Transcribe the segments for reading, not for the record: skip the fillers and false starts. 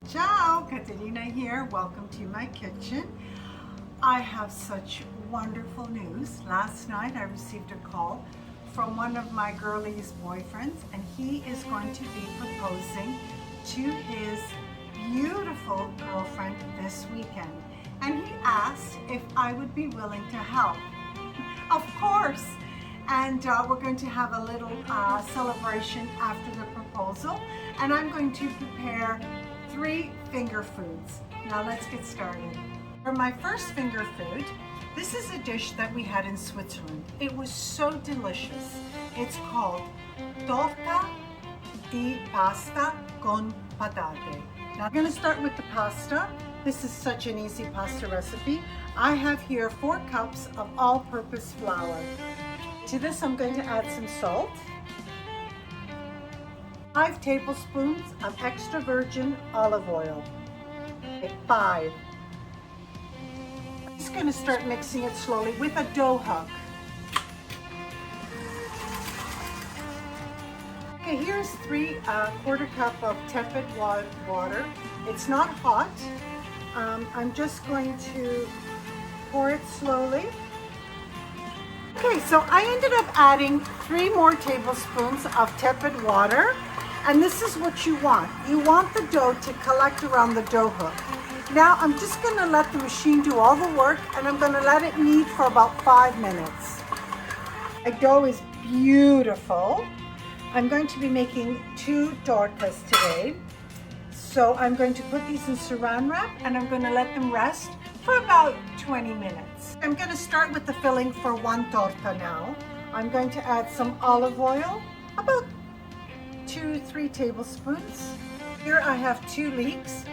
Ciao, Caterina here. Welcome to my kitchen. I have such wonderful news. Last night I received a call from one of my girlies' boyfriends, and he is going to be proposing to his beautiful girlfriend this weekend. And he asked if I would be willing to help. Of course. And we're going to have a little celebration after the proposal. And I'm going to prepare 3 finger foods. Now let's get started. For my first finger food, this is a dish that we had in Switzerland. It was so delicious. It's called Torta di pasta con patate. Now I'm going to start with the pasta. This is such an easy pasta recipe. I have here 4 cups of all-purpose flour. To this I'm going to add some salt, 5 tablespoons of extra virgin olive oil. 5. I'm just going to start mixing it slowly with a dough hook. Okay, here's 3/4 cup of tepid water. It's not hot. I'm just going to pour it slowly. Okay, so I ended up adding 3 more tablespoons of tepid water, and this is what you want. You want the dough to collect around the dough hook. Now I'm just going to let the machine do all the work, and I'm going to let it knead for about 5 minutes. My dough is beautiful. I'm going to be making 2 tortas today. So I'm going to put these in saran wrap, and I'm going to let them rest for about 20 minutes. I'm going to start with the filling for 1 torta now. I'm going to add some olive oil, about 2-3 tablespoons. Here I have 2 leeks.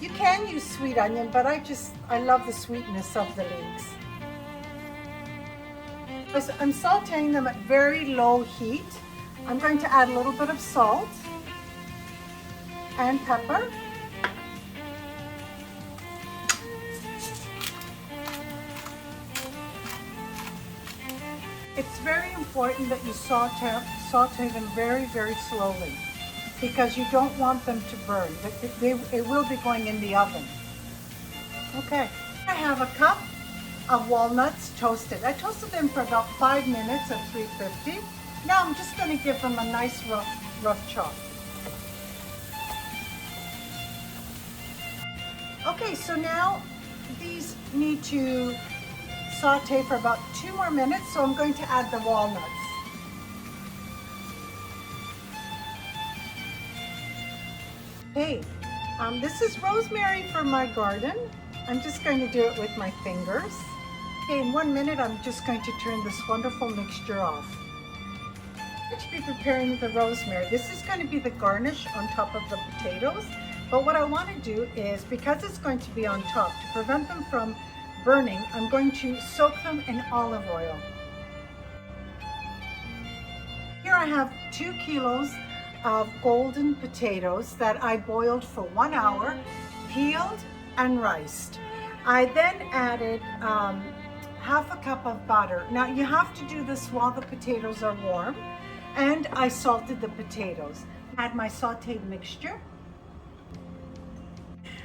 You can use sweet onion, but I love the sweetness of the leeks. I'm sauteing them at very low heat. I'm going to add a little bit of salt and pepper. It's very important that you saute them very, very slowly, because you don't want them to burn. It will be going in the oven. Okay, I have a cup of walnuts toasted. I toasted them for about 5 minutes at 350. Now I'm just going to give them a nice rough chop. Okay, so now these need to saute for about 2 more minutes, so I'm going to add the walnuts. Hey, this is rosemary from my garden. I'm just going to do it with my fingers. Okay, in 1 minute I'm just going to turn this wonderful mixture off. I'm going to be preparing the rosemary. This is going to be the garnish on top of the potatoes. But what I want to do is, because it's going to be on top, to prevent them from burning, I'm going to soak them in olive oil. Here I have 2 kilos of golden potatoes that I boiled for 1 hour, peeled and riced. I then added half a cup of butter. Now you have to do this while the potatoes are warm, and I salted the potatoes. Add my sauteed mixture.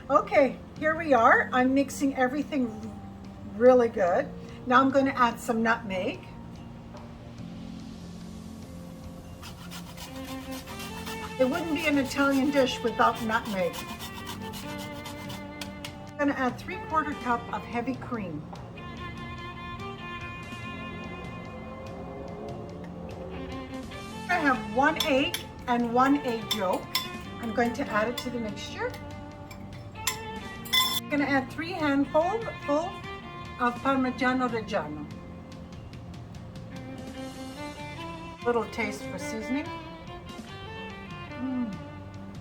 Okay, here we are. I'm mixing everything really good. Now I'm going to add some nutmeg. It wouldn't be an Italian dish without nutmeg. I'm going to add 3/4 cup of heavy cream. I have 1 egg and 1 egg yolk. I'm going to add it to the mixture. I'm going to add 3 handfuls of Parmigiano Reggiano. Little taste for seasoning.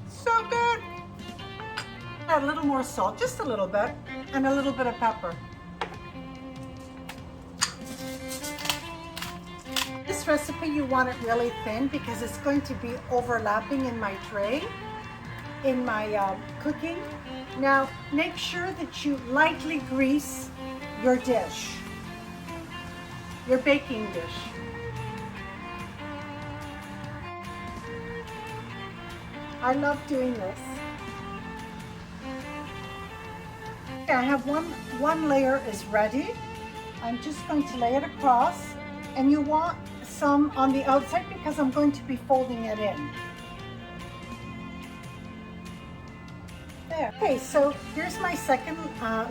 So good. Add a little more salt, just a little bit, and a little bit of pepper. This recipe, you want it really thin because it's going to be overlapping in my tray, in my cooking. Now, make sure that you lightly grease your dish, your baking dish. I love doing this. Okay, I have one layer is ready. I'm just going to lay it across, and you want some on the outside because I'm going to be folding it in. There. Okay, so here's my second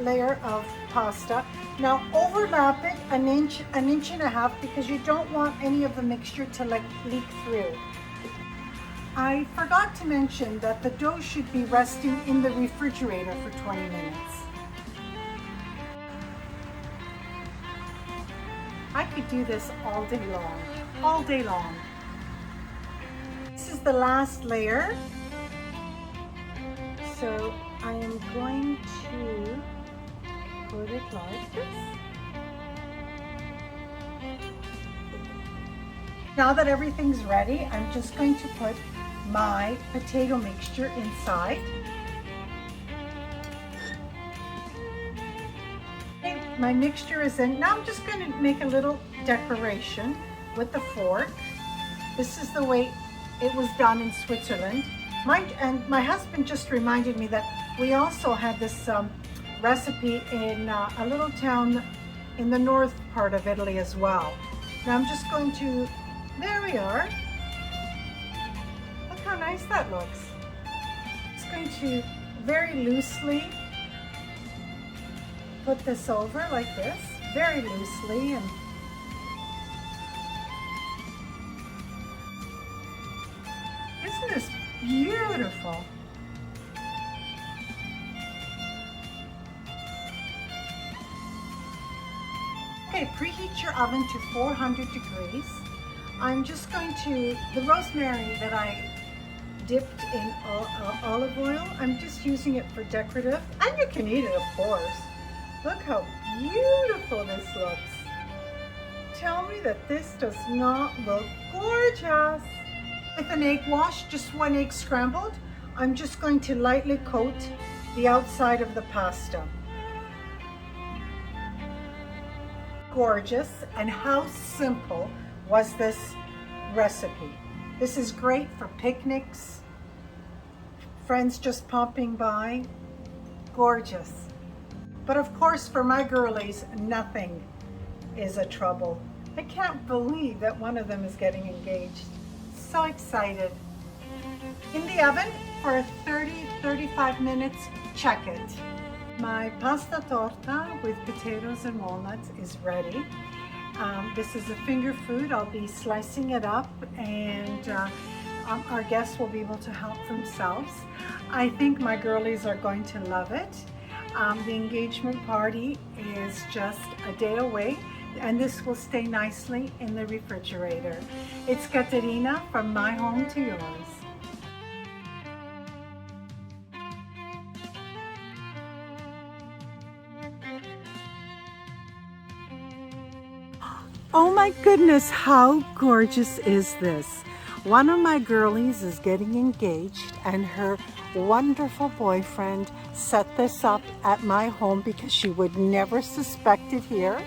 layer of pasta. Now overlap it an inch and a half because you don't want any of the mixture to leak through. I forgot to mention that the dough should be resting in the refrigerator for 20 minutes. I could do this all day long, all day long. This is the last layer. So I am going to put it like this. Now that everything's ready, I'm just going to put my potato mixture inside. Okay, my mixture is in. Now I'm just going to make a little decoration with the fork. This is the way it was done in Switzerland. My husband just reminded me that we also had this recipe in a little town in the north part of Italy as well. Now I'm just going to, there we are. Look how nice that looks. Just going to very loosely put this over like this, very loosely, and isn't this beautiful? Okay, preheat your oven to 400 degrees. I'm just going to, the rosemary that I dipped in olive oil, I'm just using it for decorative, and you can eat it, of course. Look how beautiful this looks. Tell me that this does not look gorgeous. With an egg wash, just one egg scrambled, I'm just going to lightly coat the outside of the pasta. Gorgeous, and how simple was this recipe. This is great for picnics, friends just popping by. Gorgeous. But of course, for my girlies, nothing is a trouble. I can't believe that one of them is getting engaged. So excited. In the oven for 30-35 minutes, check it. My pasta torta with potatoes and walnuts is ready. This is a finger food. I'll be slicing it up, and our guests will be able to help themselves. I think my girlies are going to love it. The engagement party is just a day away, and this will stay nicely in the refrigerator. It's Caterina from my home to yours. Oh my goodness, how gorgeous is this? One of my girlies is getting engaged, and her wonderful boyfriend set this up at my home because she would never suspect it here.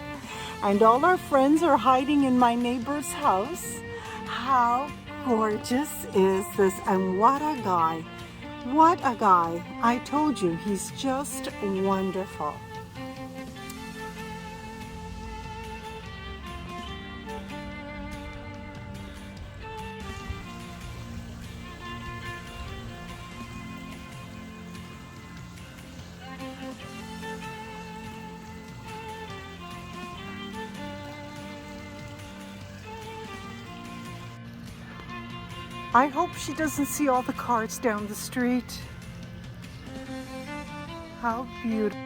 And all our friends are hiding in my neighbor's house. How gorgeous is this? And what a guy. What a guy. I told you, he's just wonderful. I hope she doesn't see all the cars down the street. How beautiful.